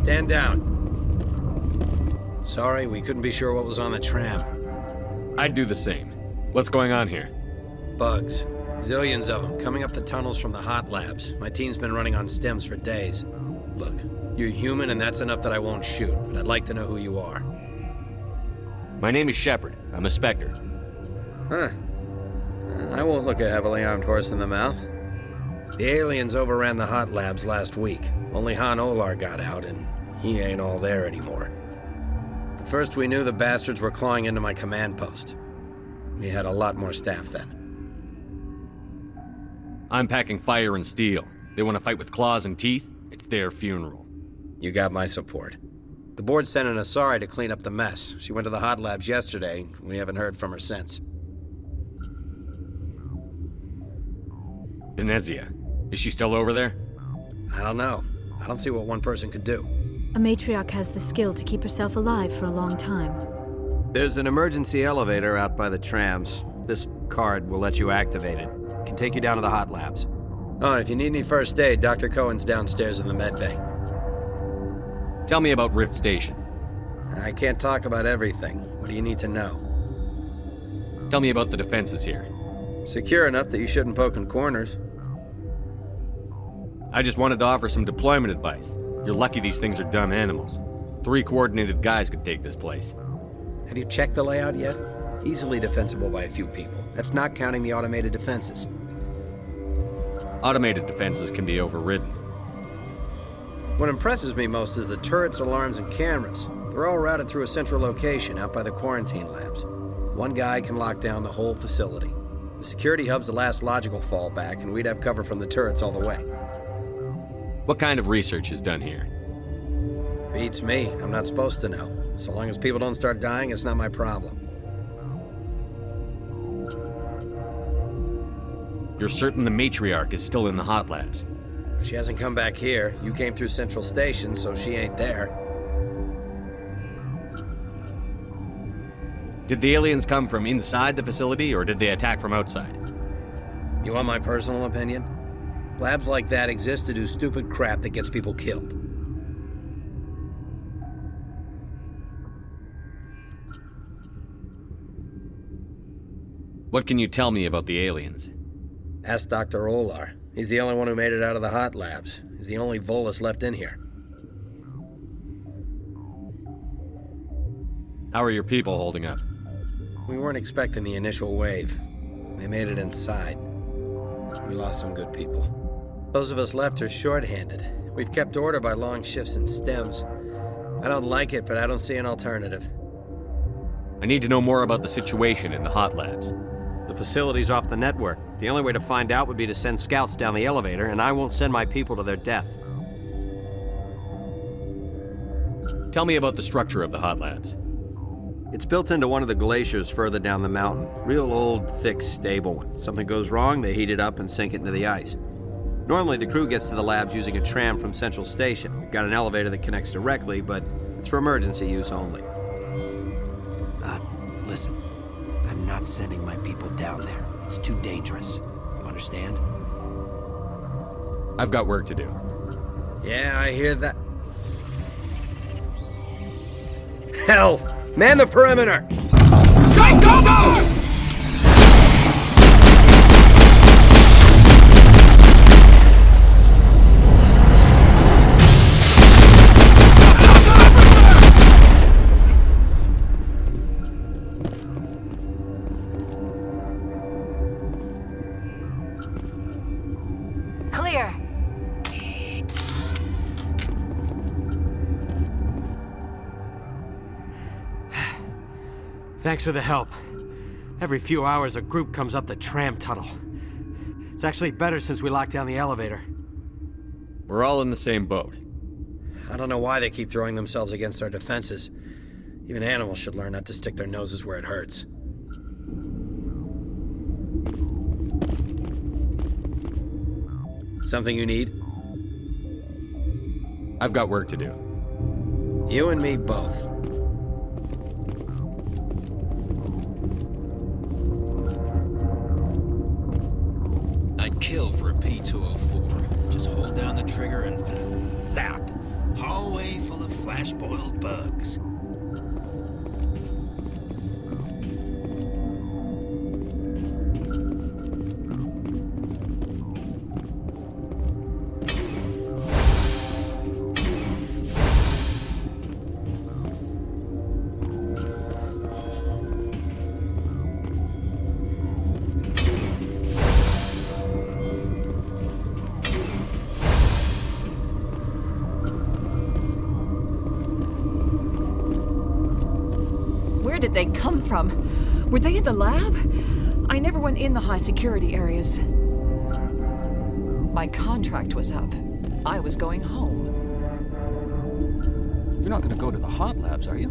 Stand down. Sorry, we couldn't be sure what was on the tram. I'd do the same. What's going on here? Bugs. Zillions of them, coming up the tunnels from the hot labs. My team's been running on stems for days. Look, you're human and that's enough that I won't shoot, but I'd like to know who you are. My name is Shepard. I'm a Spectre. Huh. I won't look a heavily armed horse in the mouth. The aliens overran the hot labs last week. Only Han Olar got out, and he ain't all there anymore. The first we knew, the bastards were clawing into my command post. We had a lot more staff then. I'm packing fire and steel. They want to fight with claws and teeth? It's their funeral. You got my support. The board sent an Asari to clean up the mess. She went to the hot labs yesterday. We haven't heard from her since. Venezia. Is she still over there? I don't know. I don't see what one person could do. A matriarch has the skill to keep herself alive for a long time. There's an emergency elevator out by the trams. This card will let you activate it. Can take you down to the hot labs. Oh, and if you need any first aid, Dr. Cohen's downstairs in the med bay. Tell me about Rift Station. I can't talk about everything. What do you need to know? Tell me about the defenses here. Secure enough that you shouldn't poke in corners. I just wanted to offer some deployment advice. You're lucky these things are dumb animals. 3 coordinated guys could take this place. Have you checked the layout yet? Easily defensible by a few people. That's not counting the automated defenses. Automated defenses can be overridden. What impresses me most is the turrets, alarms, and cameras. They're all routed through a central location out by the quarantine labs. One guy can lock down the whole facility. The security hub's the last logical fallback, and we'd have cover from the turrets all the way. What kind of research is done here? Beats me. I'm not supposed to know. So long as people don't start dying, it's not my problem. You're certain the matriarch is still in the hot labs? She hasn't come back here. You came through Central Station, so she ain't there. Did the aliens come from inside the facility, or did they attack from outside? You want my personal opinion? Labs like that exist to do stupid crap that gets people killed. What can you tell me about the aliens? Ask Dr. Olar. He's the only one who made it out of the hot labs. He's the only Volus left in here. How are your people holding up? We weren't expecting the initial wave. They made it inside. We lost some good people. Those of us left are short-handed. We've kept order by long shifts in stems. I don't like it, but I don't see an alternative. I need to know more about the situation in the hot labs. The facility's off the network. The only way to find out would be to send scouts down the elevator, and I won't send my people to their death. Tell me about the structure of the hot labs. It's built into one of the glaciers further down the mountain. Real old, thick, stable one. Something goes wrong, they heat it up and sink it into the ice. Normally, the crew gets to the labs using a tram from Central Station. We've got an elevator that connects directly, but it's for emergency use only. Listen. I'm not sending my people down there. It's too dangerous. You understand? I've got work to do. Yeah, I hear that. Hell! Man the perimeter! Go, go, go! Clear. Thanks for the help. Every few hours, a group comes up the tram tunnel. It's actually better since we locked down the elevator. We're all in the same boat. I don't know why they keep throwing themselves against our defenses. Even animals should learn not to stick their noses where it hurts. Something you need? I've got work to do. You and me both. I'd kill for a P204. Just hold down the trigger and zap. Hallway full of flash-boiled bugs. Where did they come from? Were they in the lab? I never went in the high security areas. My contract was up. I was going home. You're not gonna go to the hot labs, are you?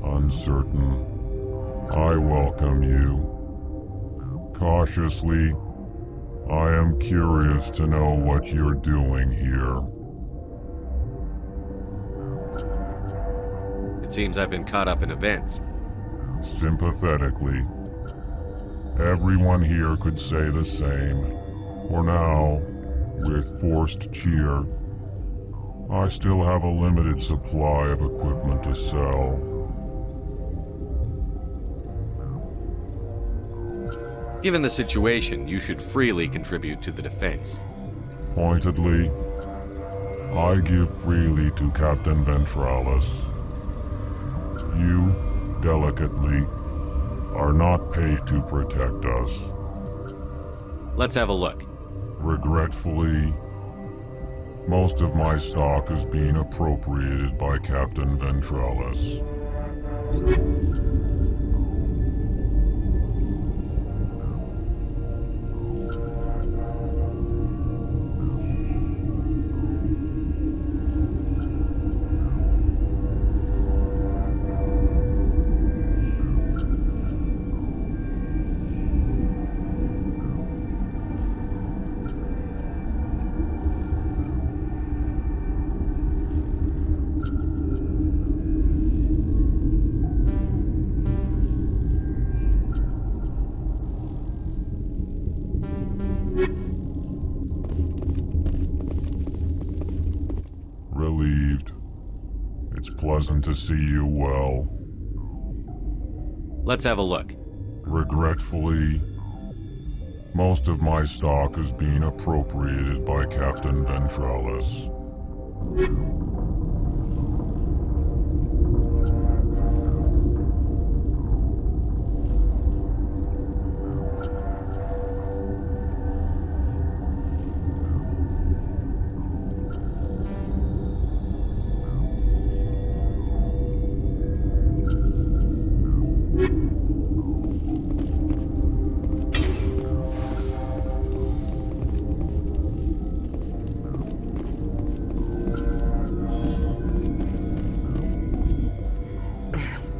Uncertain. I welcome you. Cautiously, I am curious to know what you're doing here. It seems I've been caught up in events. Sympathetically. Everyone here could say the same. For now, with forced cheer, I still have a limited supply of equipment to sell. Given the situation, you should freely contribute to the defense. Pointedly, I give freely to Captain Ventralis. You, delicately, are not paid to protect us. Let's have a look. Regretfully, most of my stock is being appropriated by Captain Ventralis. Relieved. It's pleasant to see you well. Let's have a look. Regretfully, most of my stock is being appropriated by Captain Ventralis.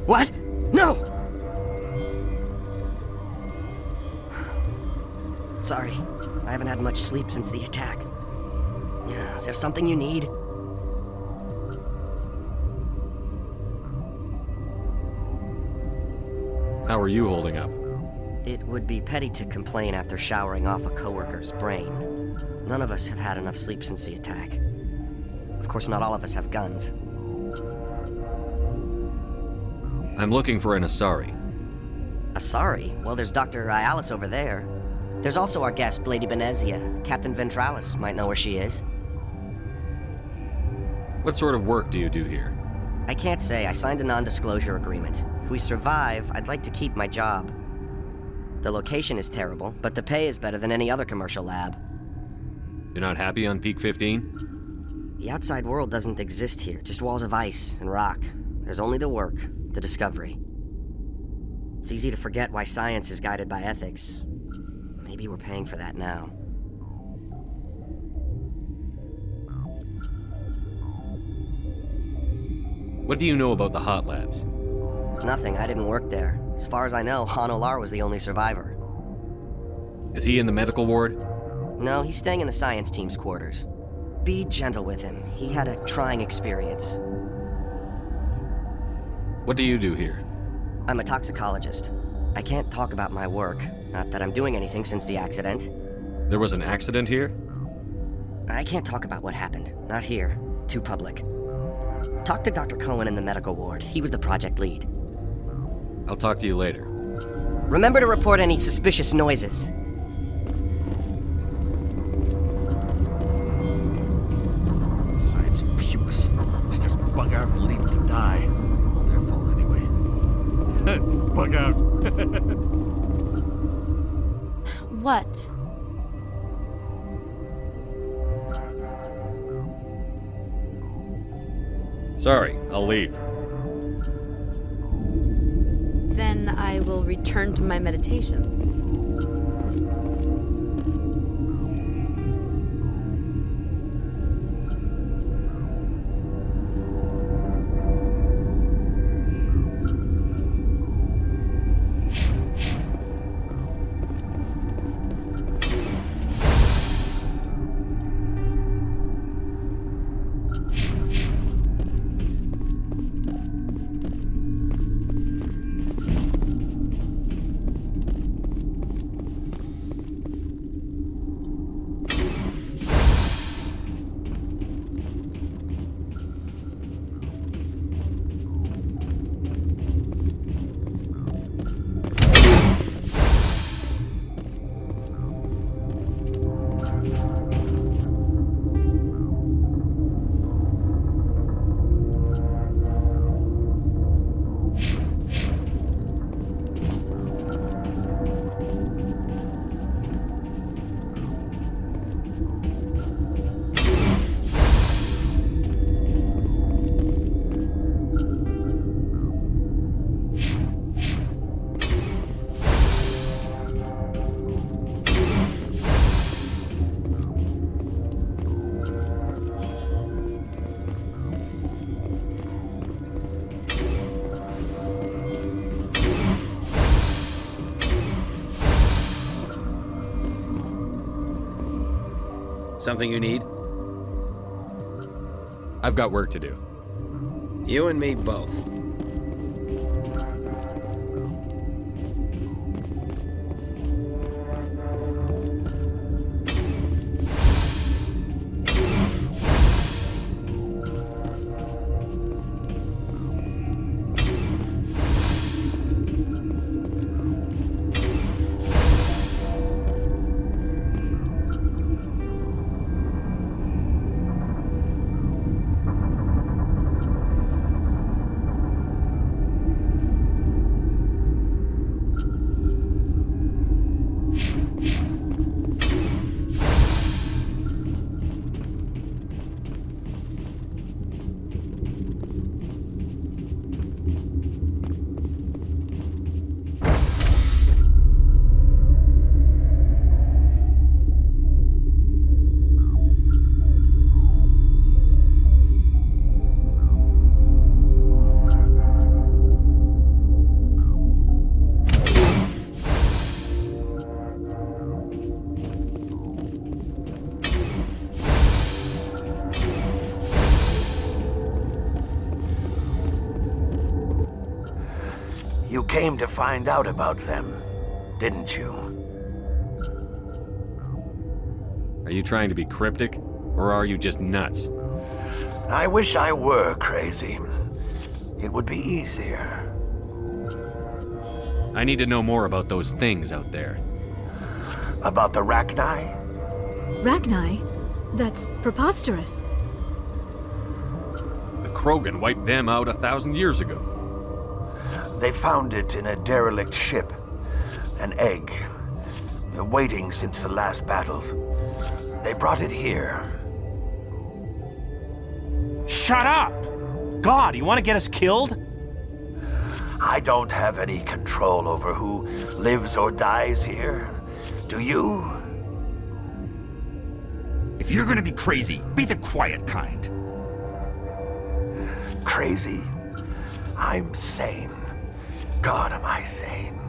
What? No! Sorry, I haven't had much sleep since the attack. Is there something you need? How are you holding up? It would be petty to complain after showering off a coworker's brain. None of us have had enough sleep since the attack. Of course, not all of us have guns. I'm looking for an Asari. Asari? Well, there's Dr. Ayalis over there. There's also our guest, Lady Benezia. Captain Ventralis might know where she is. What sort of work do you do here? I can't say. I signed a non-disclosure agreement. If we survive, I'd like to keep my job. The location is terrible, but the pay is better than any other commercial lab. You're not happy on Peak 15? The outside world doesn't exist here, just walls of ice and rock. There's only the work, the discovery. It's easy to forget why science is guided by ethics. Maybe we're paying for that now. What do you know about the hot labs? Nothing, I didn't work there. As far as I know, Han Olar was the only survivor. Is he in the medical ward? No, he's staying in the science team's quarters. Be gentle with him. He had a trying experience. What do you do here? I'm a toxicologist. I can't talk about my work. Not that I'm doing anything since the accident. There was an accident here? I can't talk about what happened. Not here. Too public. Talk to Dr. Cohen in the medical ward. He was the project lead. I'll talk to you later. Remember to report any suspicious noises. Science pukes. She just bug out and leave to die. All their fault anyway. Bug out. What? Sorry, I'll leave. Then I will return to my meditations. Something you need? I've got work to do. You and me both. You came to find out about them, didn't you? Are you trying to be cryptic, or are you just nuts? I wish I were crazy. It would be easier. I need to know more about those things out there. About the Rachni? Rachni? That's preposterous. The Krogan wiped them out 1,000 years ago. They found it in a derelict ship. An egg. Waiting since the last battles. They brought it here. Shut up! God, you want to get us killed? I don't have any control over who lives or dies here. Do you? If you're gonna be crazy, be the quiet kind. Crazy? I'm sane. God, am I sane.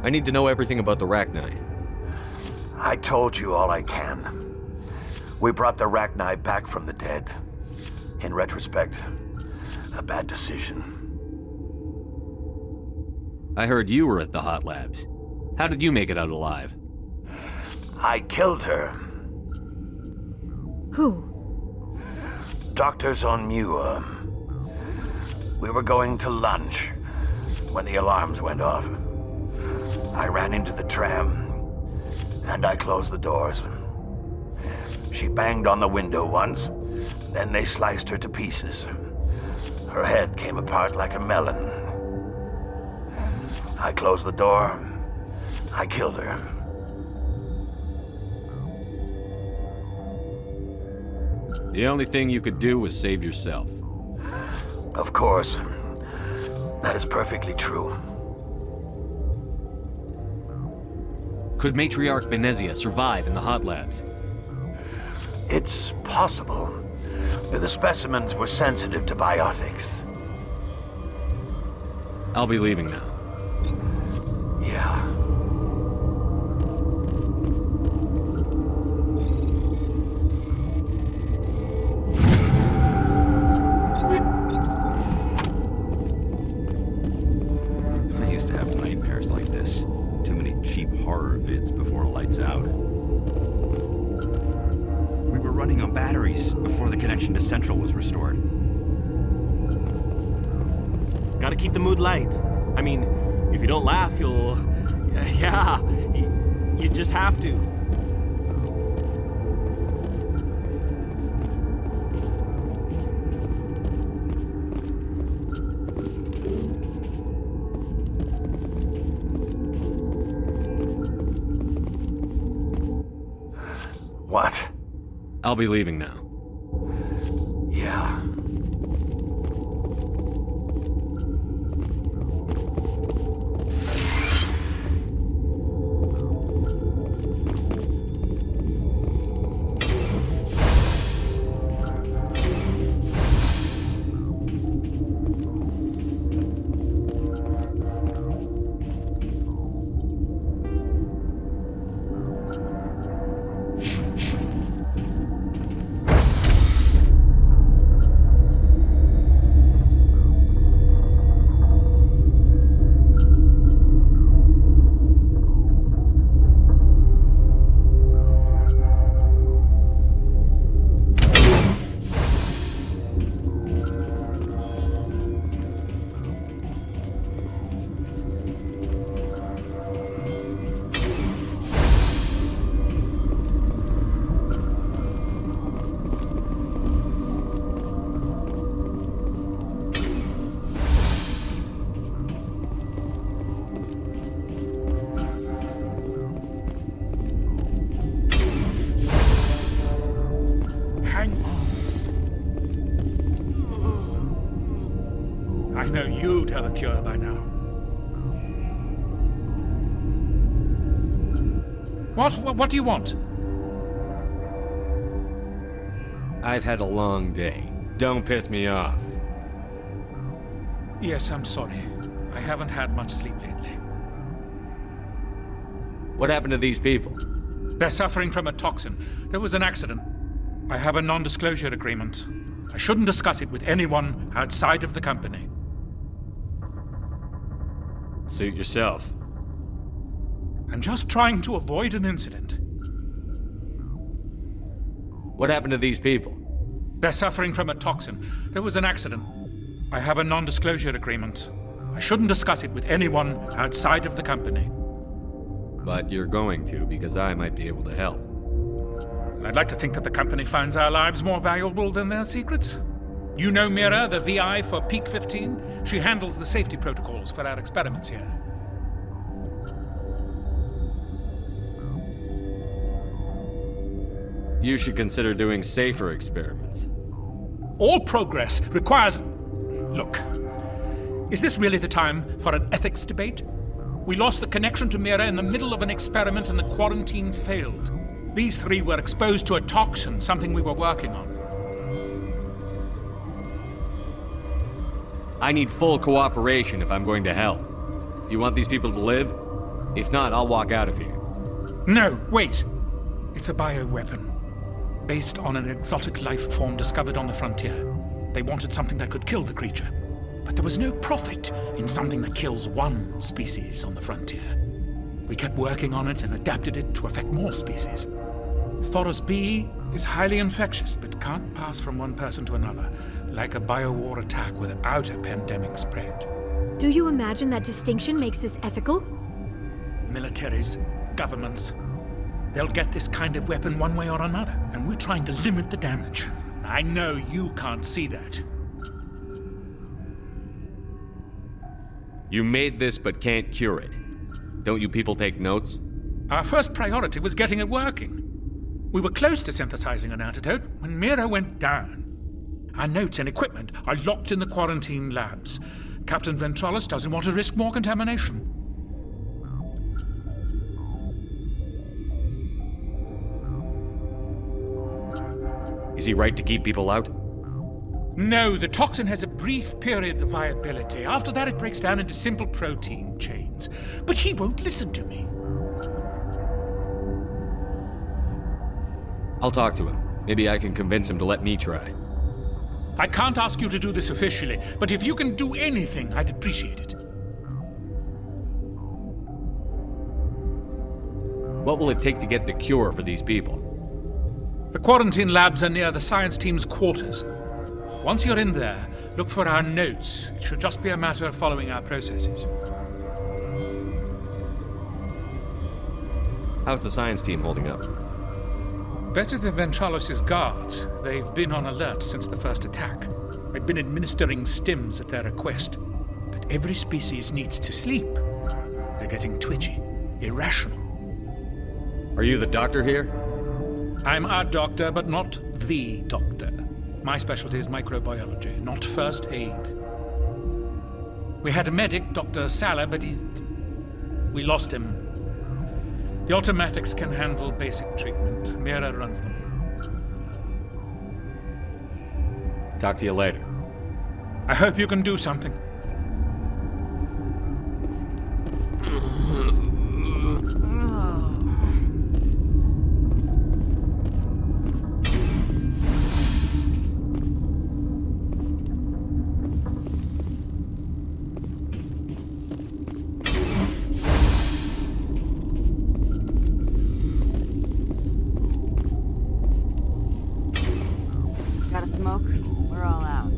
I need to know everything about the Rachni. I told you all I can. We brought the Rachni back from the dead. In retrospect, a bad decision. I heard you were at the hot labs. How did you make it out alive? I killed her. Who? Doctors on Muir. We were going to lunch when the alarms went off. I ran into the tram, and I closed the doors. She banged on the window once, then they sliced her to pieces. Her head came apart like a melon. I closed the door. I killed her. The only thing you could do was save yourself. Of course. That is perfectly true. Could Matriarch Benezia survive in the hot labs? It's possible. The specimens were sensitive to biotics. I'll be leaving now. Yeah. I used to have nightmares like this. Too many cheap horror vids before lights out. We were running on batteries before the connection to Central was restored. Gotta keep the mood light. I mean, if you don't laugh, you'll... Yeah, you just have to. What? I'll be leaving now. Yeah. I know you'd have a cure by now. What do you want? I've had a long day. Don't piss me off. Yes, I'm sorry. I haven't had much sleep lately. What happened to these people? They're suffering from a toxin. There was an accident. I have a non-disclosure agreement. I shouldn't discuss it with anyone outside of the company. Suit yourself. I'm just trying to avoid an incident. What happened to these people? They're suffering from a toxin. There was an accident. I have a non-disclosure agreement. I shouldn't discuss it with anyone outside of the company. But you're going to, because I might be able to help. And I'd like to think that the company finds our lives more valuable than their secrets. You know Mira, the VI for Peak 15? She handles the safety protocols for our experiments here. You should consider doing safer experiments. All progress requires... Look, is this really the time for an ethics debate? We lost the connection to Mira in the middle of an experiment and the quarantine failed. These three were exposed to a toxin, something we were working on. I need full cooperation if I'm going to help. Do you want these people to live? If not, I'll walk out of here. No, wait. It's a bioweapon. Based on an exotic life form discovered on the frontier. They wanted something that could kill the creature. But there was no profit in something that kills one species on the frontier. We kept working on it and adapted it to affect more species. Thoros B is highly infectious, but can't pass from one person to another, like a biowar attack without a pandemic spread. Do you imagine that distinction makes this ethical? Militaries, governments, they'll get this kind of weapon one way or another, and we're trying to limit the damage. I know you can't see that. You made this but can't cure it. Don't you people take notes? Our first priority was getting it working. We were close to synthesizing an antidote when Mira went down. Our notes and equipment are locked in the quarantine labs. Captain Ventralis doesn't want to risk more contamination. Is he right to keep people out? No, the toxin has a brief period of viability. After that, it breaks down into simple protein chains. But he won't listen to me. I'll talk to him. Maybe I can convince him to let me try. I can't ask you to do this officially, but if you can do anything, I'd appreciate it. What will it take to get the cure for these people? The quarantine labs are near the science team's quarters. Once you're in there, look for our notes. It should just be a matter of following our processes. How's the science team holding up? Better than Ventralis' guards. They've been on alert since the first attack. I've been administering stims at their request. But every species needs to sleep. They're getting twitchy, irrational. Are you the doctor here? I'm our doctor, but not the doctor. My specialty is microbiology, not first aid. We had a medic, Dr. Saga, but we lost him. The automatics can handle basic treatment. Mira runs them. Talk to you later. I hope you can do something. Got a smoke? We're all out.